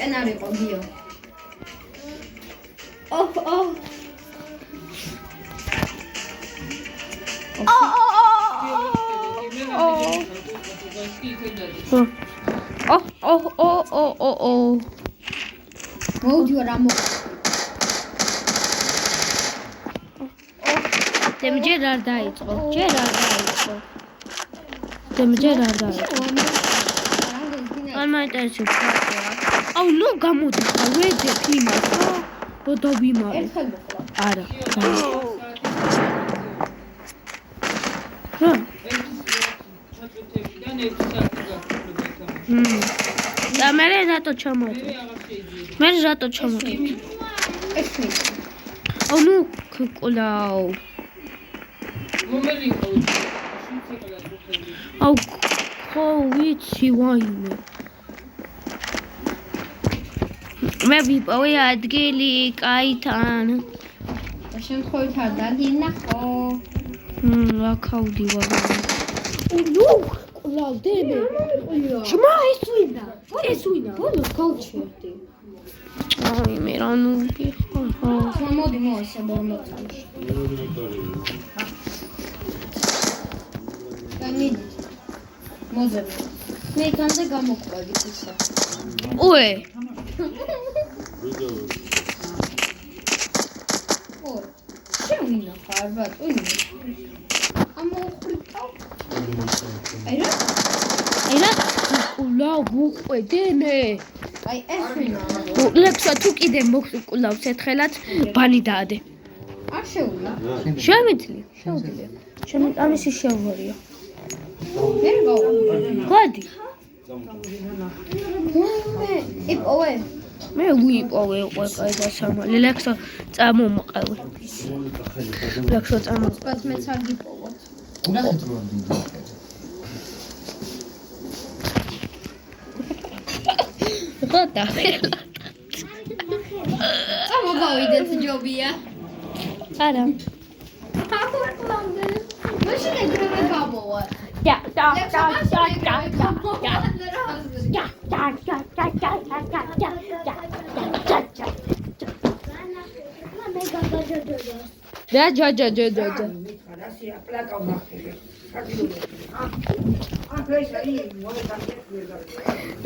სცენარი იყო გიო. ოჰ. მოვდი რა მო. დემჯერ არ დაიწყო. ჯერ არ დაიწყო. დემჯერ არ დაიწყო. არ მაინტერესებს რა. აუ ნუ გამოდი ხა ვეძებ იმას რა. რო დავიმარე. ერთხელ მოხდა. არა. და მე რატო ჩამოვიდე? მე რატო ჩამოვიდე? ეს მე. აუ ნუ კულაო. აუ ხო ვიცი ვაიმე. მე ვიპოვე ადგილი კაითან. შემთხვევით არ დაგინახო. რა ქავდივარ. ნუ კულავდები. შმა ეს ვინა? ეს ვინა? ბოლოს გავჩერდი. აი მე რა ნუ გიხო. მოდი მოესე 40 განიდი. მოძებნე. მე განზე გამოყვები ისე. უე. ო. შევინა ხარ ბატო იმ. ამოხვრიტავ. აი რა კულავ უყვედენე. აი ეს ვინა. ლექსა თუ კიდე მოკულავს ერთხელაც ბანი დაადე. არ შეულა. შემიძლია. ამისი შეუვარია. ვერ გავა. გადი. იპოვე. მე ვიპოვე უკვე კაი დასამალი. ლექსა წამომყევი. ლექსა წამო. բայց მეც არ გიპოვოთ. უნახეთ რომ დიდი. ხოდა. წამოვიდეთ ჯობია. არა. მაშინ ეგრევე გამოვა. Ja.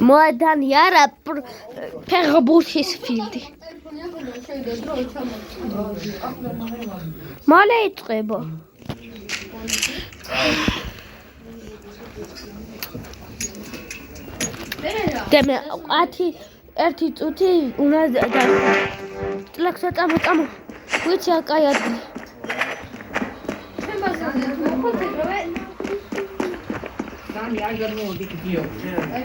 მოედანი არა ფეხბურთის ფილდი. მალე იწყება. დემე 1 წუთი უნდა ლექსა წამო. ვიცი აკაი ადგილი. შენ ბაზარზე მოხოთ ეგრევე. Sani ai gar nu dik dio. მე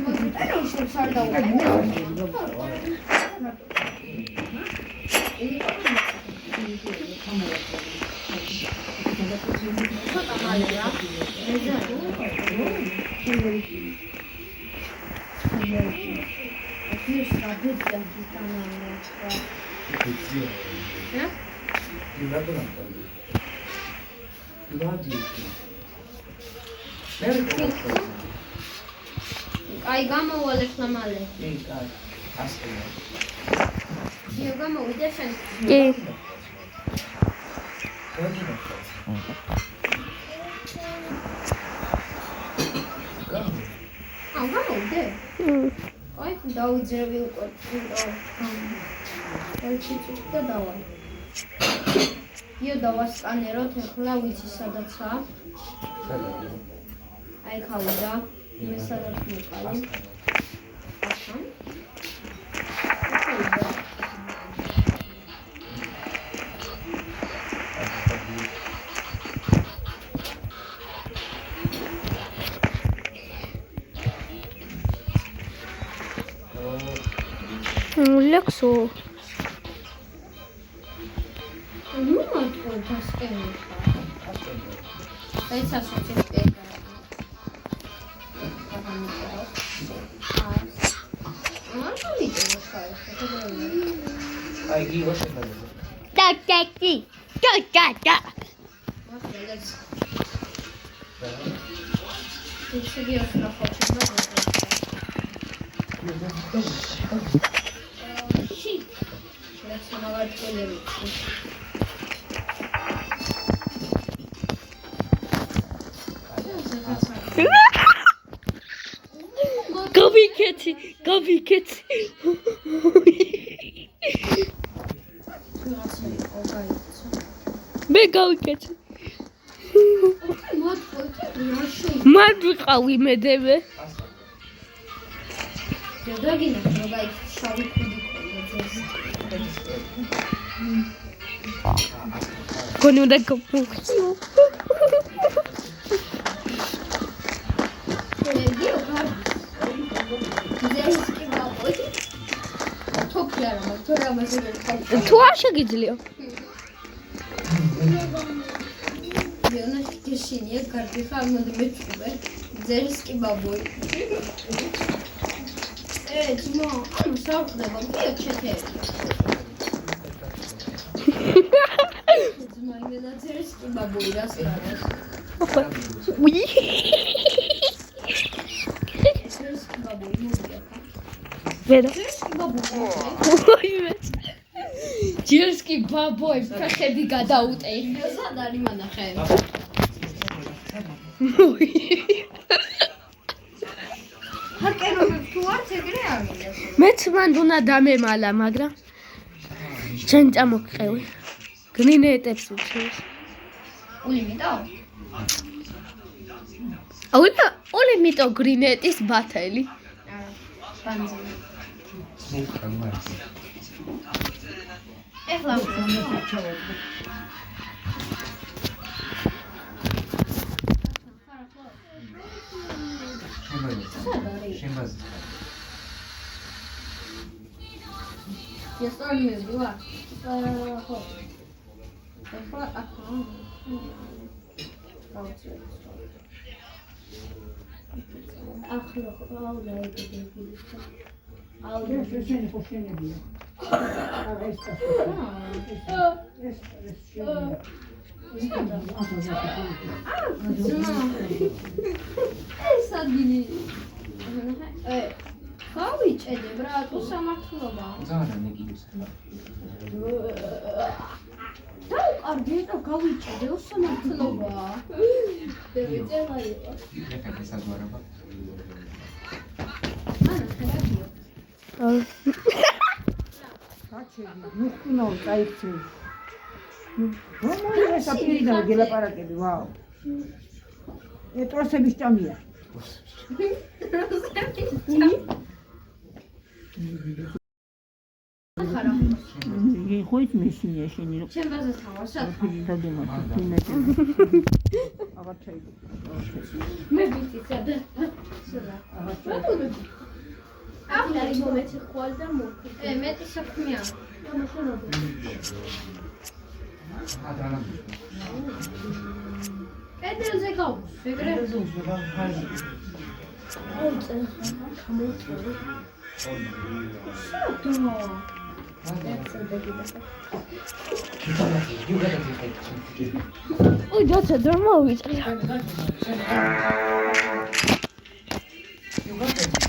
მოგიტანო შენ არ დავუყე. აი გამოვალე ხმალე. იო გამოვიდე შენ. კი. გამოვიდე? აი დაუძრევი უკვე. ერთი წუთი და დავალ. იო დავასკანეროთ ახლა ვიცი სადაცაა. აი ხავდა. მე სადაც მიყავი. ახლა. ლექსო. ნუ მარტო დასკენი. აი სასოციალისტი. Ai ghi was it? Da. Ты серьезно хочешь, да? გავიქეცი. მე გავიქეცი. მან ვიყავი მედევე. დაგინახ რომ აი შავი ქუდი გონი უნდა გავხიო. თუ არ შეგიძლია. Yana fikirşiniye kardeşi almadı meçhule. Zeriski baboy. Evet, no. Ama şarkıda bak, bir çete. Zmayla zeriski baboy rastlarız. Oui. Zeriski baboy mu diyor? Vera. Zeriski baboy. Evet. Zeriski baboy ფეხები გადაუტე. სად არის მანახე? ჰაკერობებს თუ არც ეგრე არის. მეც მან უნდა დამემალა, მაგრამ ჩვენ წამოყევი. გრინეტებს უჩეს. ულიმიტო? ულიმიტო გრინეტის ბათელი. ბანზინი. მოხალმა. ეხლა შემაზე. Я с вами была. გავიჭედე ბრატო სამართლობა. ზანა ნეგიოს. დავყარდი და გავიჭედე სამართლობა. დევიწერაიო. ეხა გასაგვარება. ანა ხერაგიო. გაჩერდი, ნუხნო, წაიქცე. რომელი საპირიდან გელაპარაკები, ვაუ. ეტროსების ჭამია. ხოიც მესინია შენი რო ჩემ ბაზას ხავარსად. დაგემართე ფინეთი. აღარ ჩაიგო. მე ვიცი სადა. ახლა ის მომეცი ხვალ და მოხდი. მეტი საქმეა. კედელზე გავუშვ, ეგრე. ой, დაცა დრო მოვიწყე.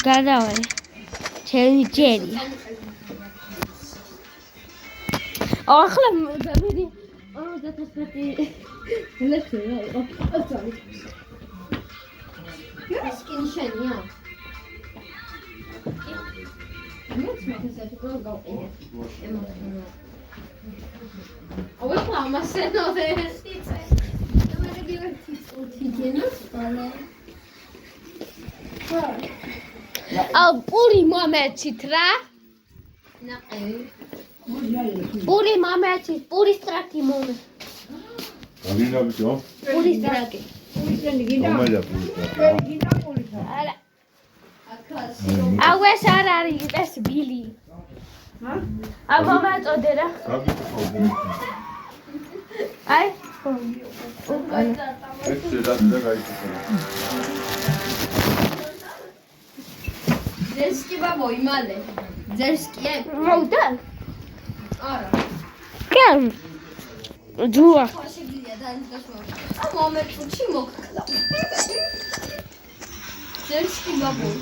გადავარე. ჩემი ჯერი. ახლა მოვიდი. 55 ლექსი რა იყო? აცალი. Yours skin შენია. მეც მაგასეთი რო გავყიდე. ემოქნა. აუ ახლა მასენოვე სიცე. მე გიგეთი თიგენოს პალე. აუ პური მომეცით რა. ნაყევი. პური მომეცით, პური სტრაკი მომე. Alina bicho. პური სტრაკი. Omaya pulita. არა. აკასი. აუ ეს არ არის ეს ბილი. აუ მომაწოდე რა. Kabito khawde. აი. Ekse da gaitsa. ზერსკი ბაბოი მალე. ზერსკია? მოვდა. არა. კენ. ჯუა. შეგვიძლია დაანტაშო. ა მომეწუჩი მოკლა. ზერსკი ბაბოი.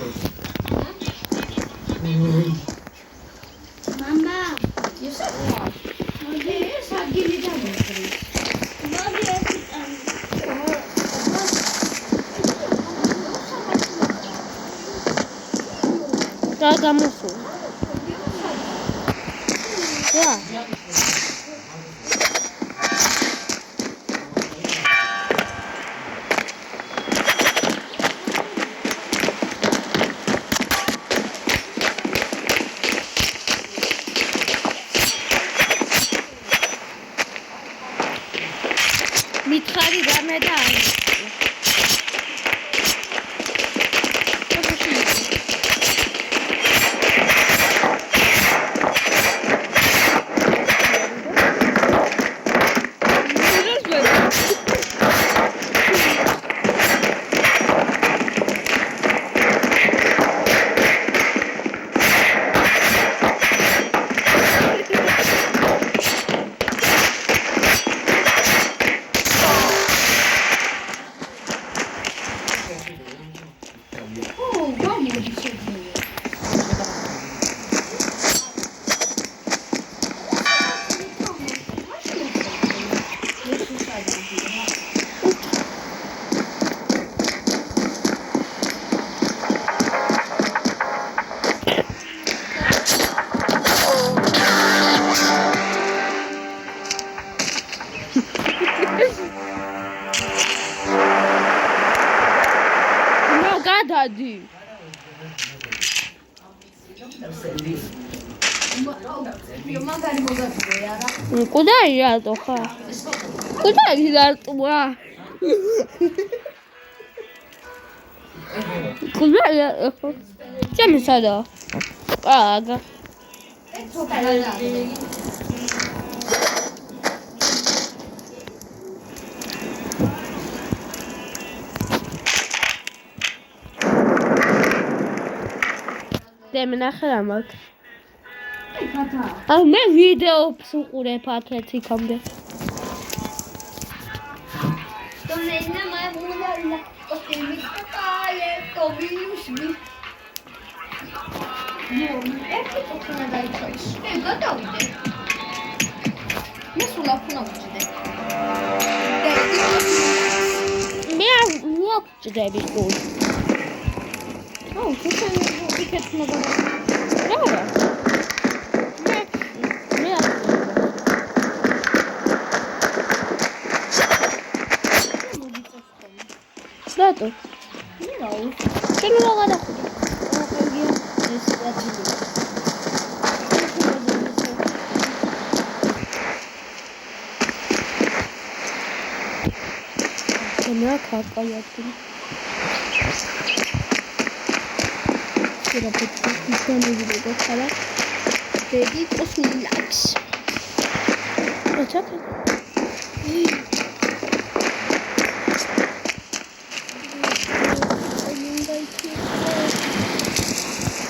მამა, ისე მოდი ეს ადგილი დავიწყდეს. მოდი ერთი წამი. და გამოსულ. რა? მითხარი რამე და გადადი. მაგარი მოგაწვე არა. კუდაი რატო ხარ? კუდაი რატოა? კუდაი რატო? ჩემი სადა? აგა. დემნახე რა მაქვს. მე ვიდეოს უყურებ ათრეთ იქამდე. Domenica mai bună la copilul tale, copilul meu. Nu, e că tot ne dai aici. E gata, uite. Mersul la până uite. Nu ce trebuie cu. Oh, ce să ne uite până la. Da. Dato. Nu. Ce nu l-am dat. Она какая ты. Куда ты не видишь, да? Беги, посмотришь. Вот так.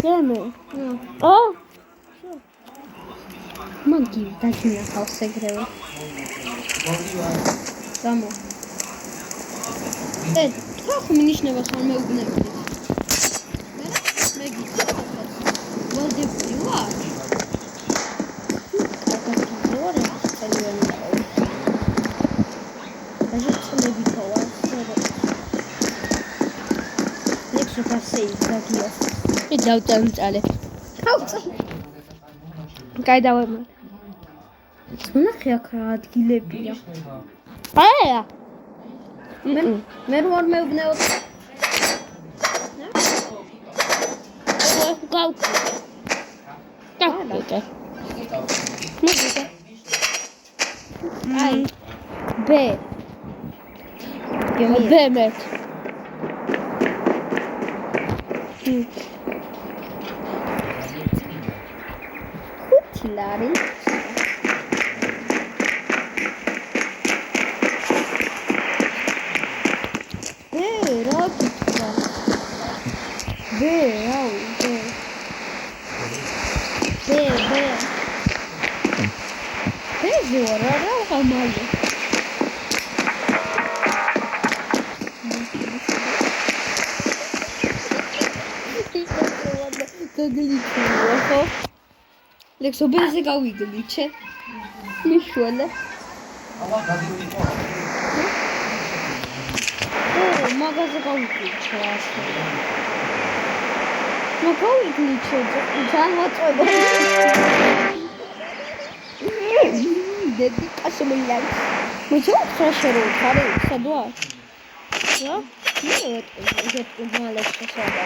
Демо. О! Моги, дайте мне хаос сыграю. Кому? Как у меня не вас он убил? Моги. Вот и пила. Как это здорово, целёно. Даже целый битова. Легче посеять, как я. И дал там цали. Кайда вы? Смотри, какая отгилепия. А? Мэр вон мы убнёт. Как? Как это? Ай. Б. Б. Larry. Robita. Как გასული ხო? ლექსო ბენზე გავიგლიჩე. მიშველე. აბა გადიყვიყო. მაგაზე გავიგლიჩე ასე. ნუ გავიგლიჩე, ძალიან დედი კასმელა. მოიცა ხაშერო ხარე სადვა. რა? მე მალე შეშადა.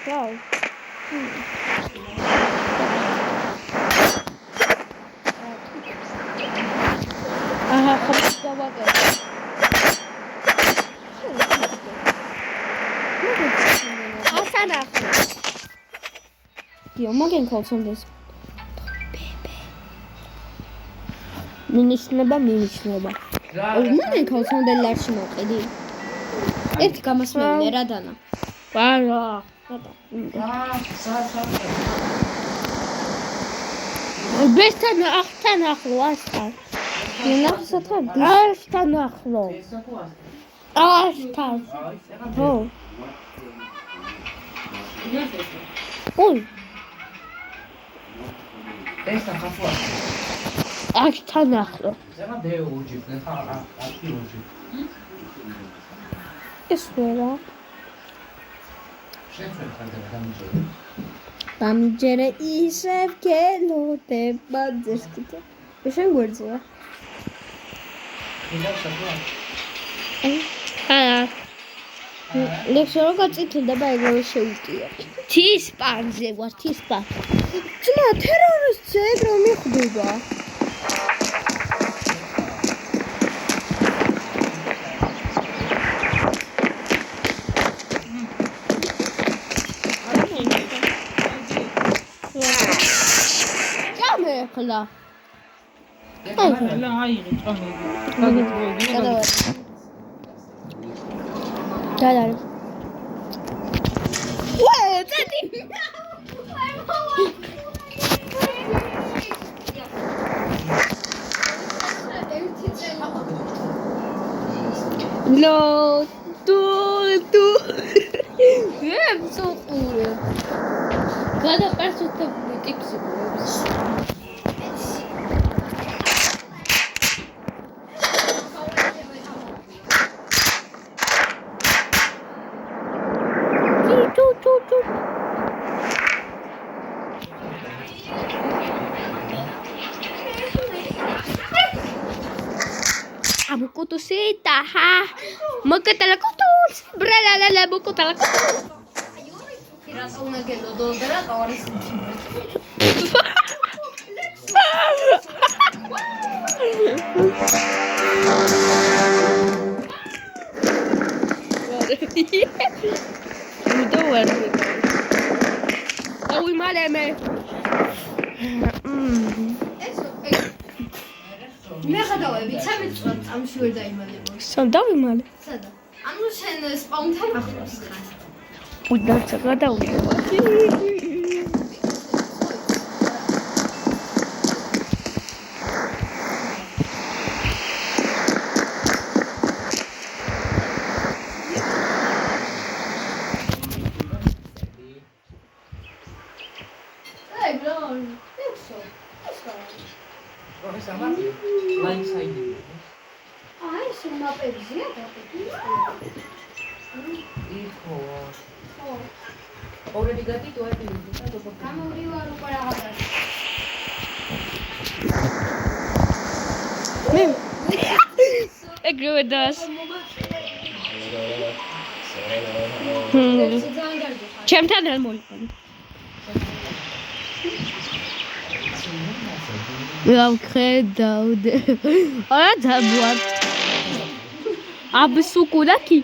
ვაუ. აჰა, ხომ დავაგე. ასანა. დიო, მაგენ ქალცონდეს. მინიშნება. მაგენ ქალცონდელ ლარში მოყიდი. ერთი გამასმეულე რა დანა. არა. ბესთან ახლო ასთან. ნახსათან. ასთან ახლო. ასთან. ხო. ой. ეს ახლა. ასთან ახლო. ზემა დეუჯი, ხა აკი უჯი. ეს ვერა. შეცვენ ხანდე დამიჯერე ისევ კელოდება ძესკიტა. შენ გვერდზეა. ლექსო როგორ წითლდება ეგრევე შეუტია. თის პანზე ვარ, თის პან. ძმა ტერორისტზე ეგრევე მიხვდება. ხლა. და აიღე ჭამე. დადარ. ვაი, წადი. ნო, თუ. ემცო ყურე. გადაპერსუთებული ტიპსი ყურებს. Abukutusita, ha? Magkatala kutus. Bralalala, bukutala kutus. Tirasa una que lo dos de la ahora sí. Muito bueno. Uy, maleme. მე ხადავები 13 წუთს ამში ვერ დაიმალებო. სამ დავიმალე. სადა? ანუ შენ სპაუნთან ახლოს ხარ. უდარცა გადავიდა. აი, ბლონ. ეცო. ესა. ეს ამარი ლაინ საიდი. აი, შენ მაპებზია დაგები. იქო. ხო. already got it or anything. გამოვრივარ უკვე რაღაცა. ეგრევე დას. ჩემთან არ მოიყვანე. ვავხედავდე. არა დაბوار. აბსუკულაკი.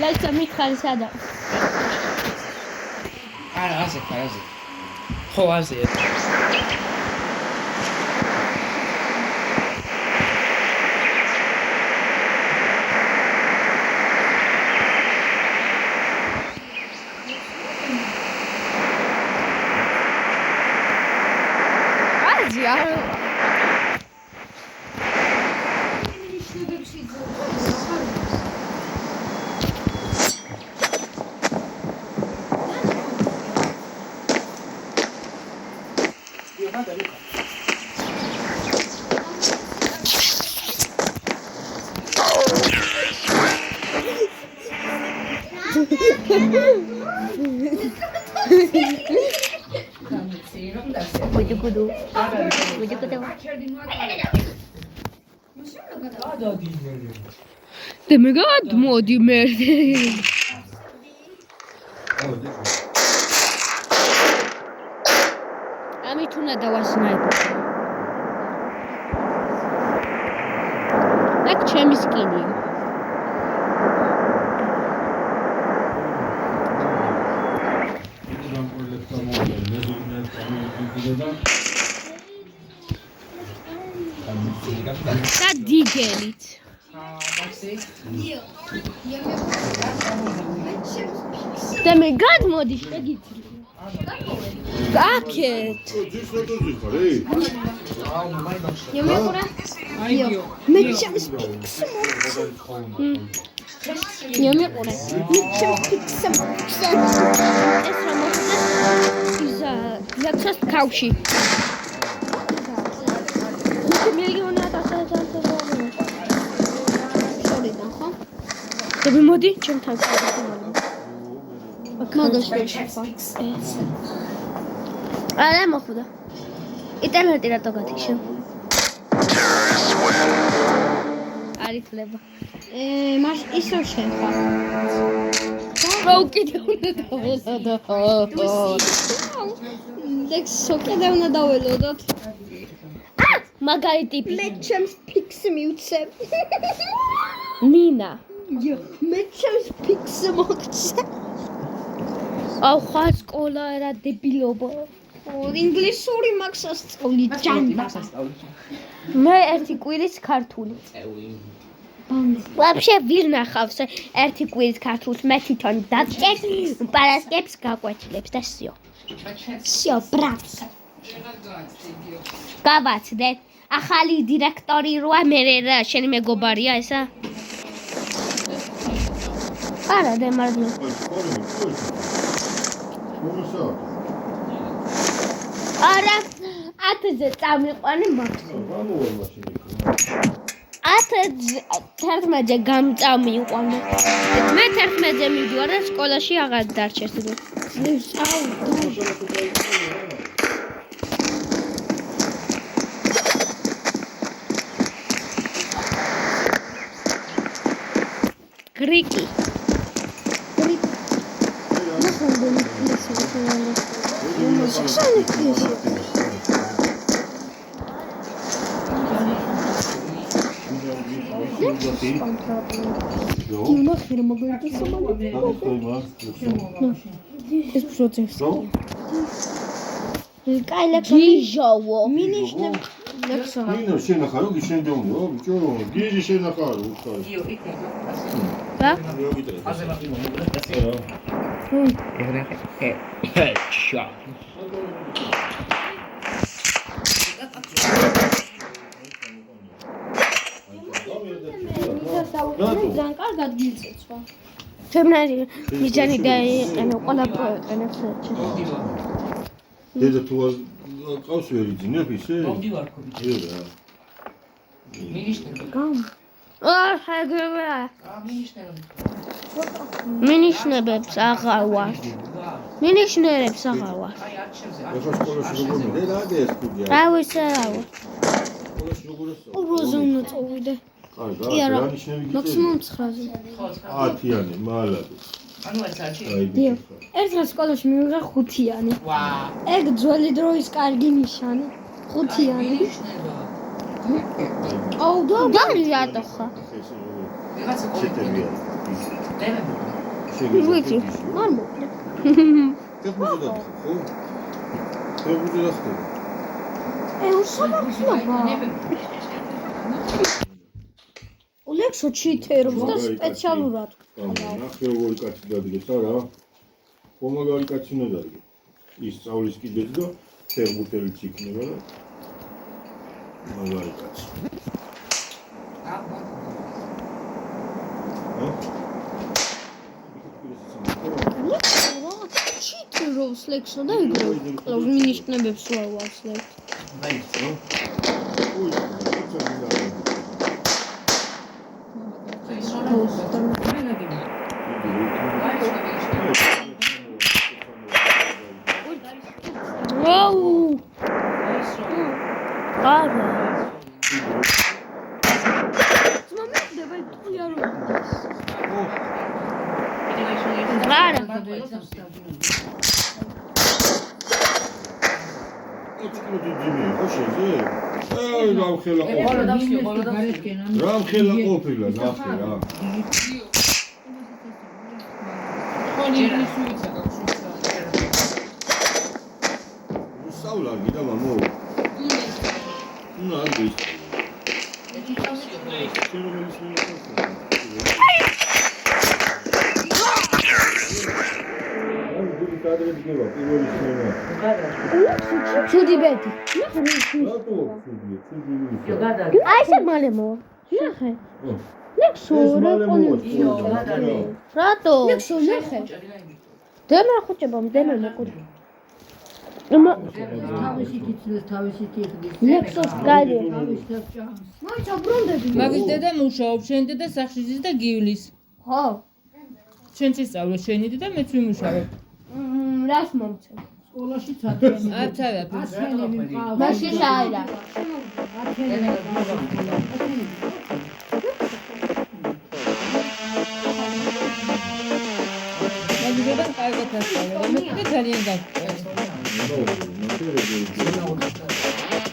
ლაიცა მითხარი სადა. არა, ასე. ხო, აზეა. Bujukudu. Demegad modi merde. ამით უნდა დავასნაიპო. აქ ჩემი სკინია. და დიგელით. და მე გადმოდი შეგიძლია. გაკეთ. Yemekura. აიგიო. მე ჩემს პიქსს Yemekura. მე ჩემს პიქსს ეს რა მოხდა? იზა, ლექსას კავში. მილიონი 1000 შორიდან ხო? და მოდი ჩემთან გავიდე. მაგას შეშფა. არა მოხდა. ინტერნეტი რატო გათიშე? არითლება. მას ისევ შეხა. რა უკიდე უნდა დაველოდო. ლექს სოკედა უნდა დაველოდოთ. მაგარი ტიპი. მე ჩემს პიქსს მივცემ. ნინა. მე ჩემს პიქსს მოგცემ. აუ ხა სკოლა რა დებილობა. ინგლისური მაქვს ასწავლი ჯანდა. მე ერთი კვირის ქართული. Вообще ვირ ნახავს ერთი კვირის ქართულს მე თვითონ დაგჭერს პარასკევს გაგვეჩლებს და всё. всё, брат. გავაცდეთ. ახალი დირექტორი როა მე რა შენი მეგობარია ესა? არა დემარჯვე. არა 10-ზე წამიყვანი მაქსიმუმ. 11-ზე გამწამიყვანე. მე 11-ზე მივდივარ და სკოლაში აღარ დარჩეს დრო. გრიკი. ეს პროცესი. კაი ლექსო მინიშნე ლექსო. ნინო შენახარო გიშენდეუნო ბიჭო გიჟი შენახარო უხარ რა? ძალიან კარგად გიწეცვა. ჩემნარი მიზანი დაეყენე ყველა პროექტენებს საერთოდ. დედა თუ ყავს ვერ იძინებ ისე? მოვდივარ ხო ბიჭო. რა. მინიშნება. ჰაგერა. მინიშნება. მინიშნებებს აღარ ვარ. მინიშნებებს აღარ ვარ. აი არჩევზე. ახლა სკოლაში როგორ მიდე რა ეს კუდია? რა ვიცი რა ვარ. სკოლაში როგორ ეს? როზე უნდა წოვიდე. კი არა, რა ნიშნები გიწევი? მაქსიმუმ 9-ზე. 10-იანი, მალად. ანუ ეს არჩი. აი დიახ. ერთხელ სკოლაში მივიღე 5-იანი. ვა. ეგ ძველი დროის კარგი ნიშანი. 5-იანი. მინიშნება. აუ გარი რატო ხა? ვიღაცა ჩიტებია. დემები. ვიცი. არ მოკლე. ტექნიკა ხო? ტექნიკა ხო? უსამართლობა. ლექსო ჩითერობს და სპეციალურად. ნახე როგორი კაცი დადგეს არა? pomagari კაცი უნდა დადგეს. ის სწავლის კიდეც და ფერბუთელიც იქნება და მაგარი კაცი. cheat rolls ლექსო და იგროვ კლავს მინიშნებებს ვაუავს ლექს. Wow! არა. მომეწდება იარო. არა. რამ ხელა ყოფილა ნახე რა. Saula, gida mamo. Nu am găsit. Çudi beti. Ayşe malemo. Nahe. Lekso Rato. Lekso nahe. Deme xoçebam, deme mekudi. Ama ლექსოს გარი. მოიცა ბრუნდები. მაგის დედა მუშაობს, შენ დედა სახში ზის და გივლის. ხო. შენც ისწავლე, შენი დედა მეც ვიმუშავებ. რას მომწე? სკოლაში წადი. არც არაფერს. მაშინ შაირა. მაგის დედა კარგად ასწავლე, მე კიდე ძალიან გავხდა.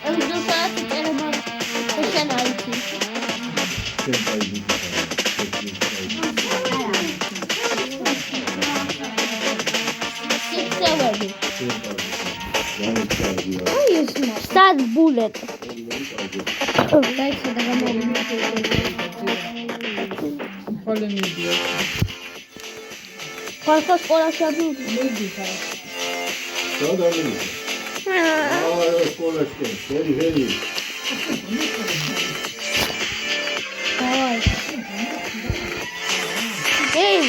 ეს დოსაც წერება შენ აიცი. სიცევები. აი ეს Sad bullet. დაიცა და გამოვიდა. ხოლე მიდიო. ხალხო სკოლაში ამბობ. Sada meni. Školačke, heri. Давай. Эй,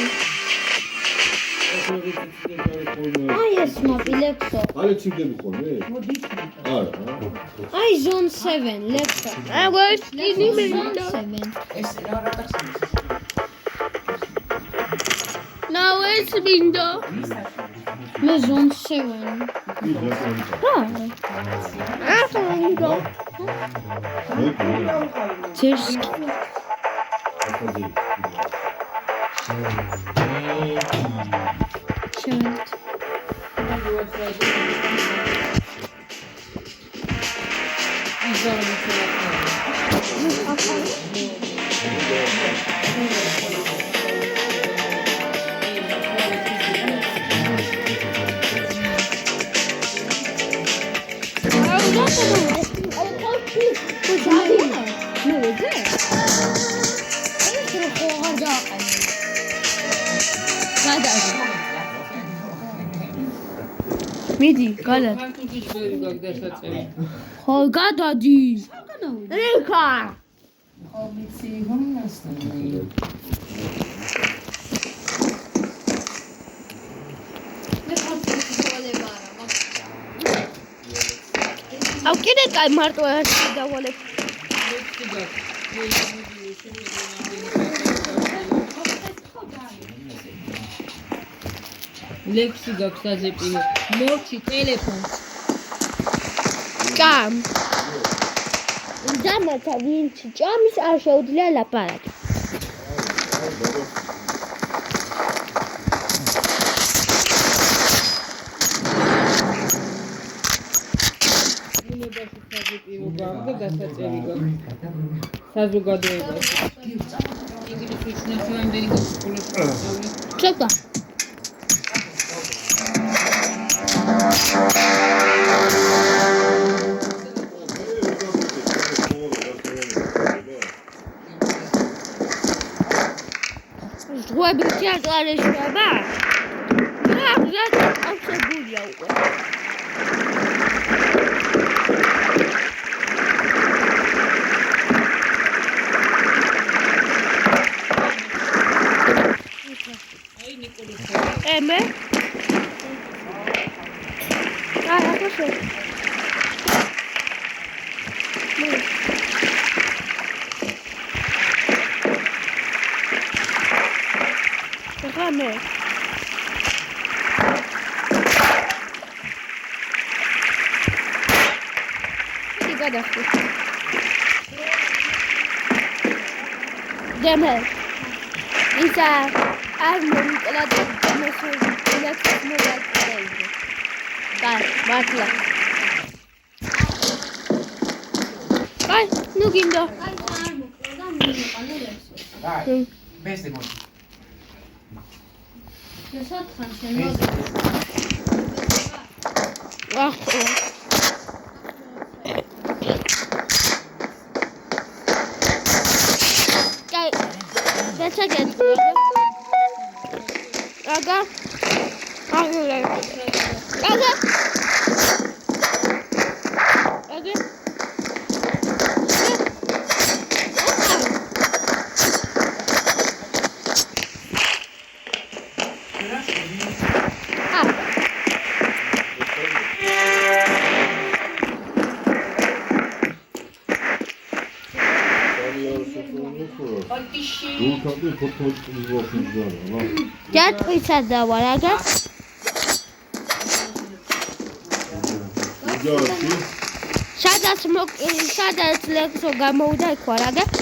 აი ეს მოპილექსო. Ale çimdemi konu. Ara. აი zone 7 ლექსო. აგო ეს იგი მინდა. 7. ეს რა გახსენე? Now it's მინდა. მე zone 7. Церский. Черт. მიდი, გადა. ხო, გადადი. რიქა. ომიცი გონასტანი. აუ კიდე კაი მარტო ერთი დავალებ. ლექსი გაქვს დაზეპილო. მორჩი ტელეფონს. ჭამ. დამათა ვინც ჭამის არ შეუძლია ლაპარაკი. ბუნებაში საზეპილო გაქვს და დასაწერი გაქვს. საზოგადოებაში. ინგლისური ჩვენამდე გაქვს სკოლაში. ჩეკა. ზღვები თეატრალეშება? რა აღწებულია უკვე. აი ნიკოლოს მე გადახდი. დემე. ისა არ მომიკლა და მოსულებს მოგაწევი. და მართლა. აი, ნუ გინდა. აი არ მოკლო და მივიყვანე ლექსი. Dai, veste con. შესათხან შემოდი. ახო. აი, დაჩაგეთ. აგა. აგა. აგა. აგა. გულთადი 14 წლის ვახინდა რა. ჯატყვისა დავარ, აგა. ჯაჭი სადაც ლექსო გამოვიდა იქ ვარ, აგა.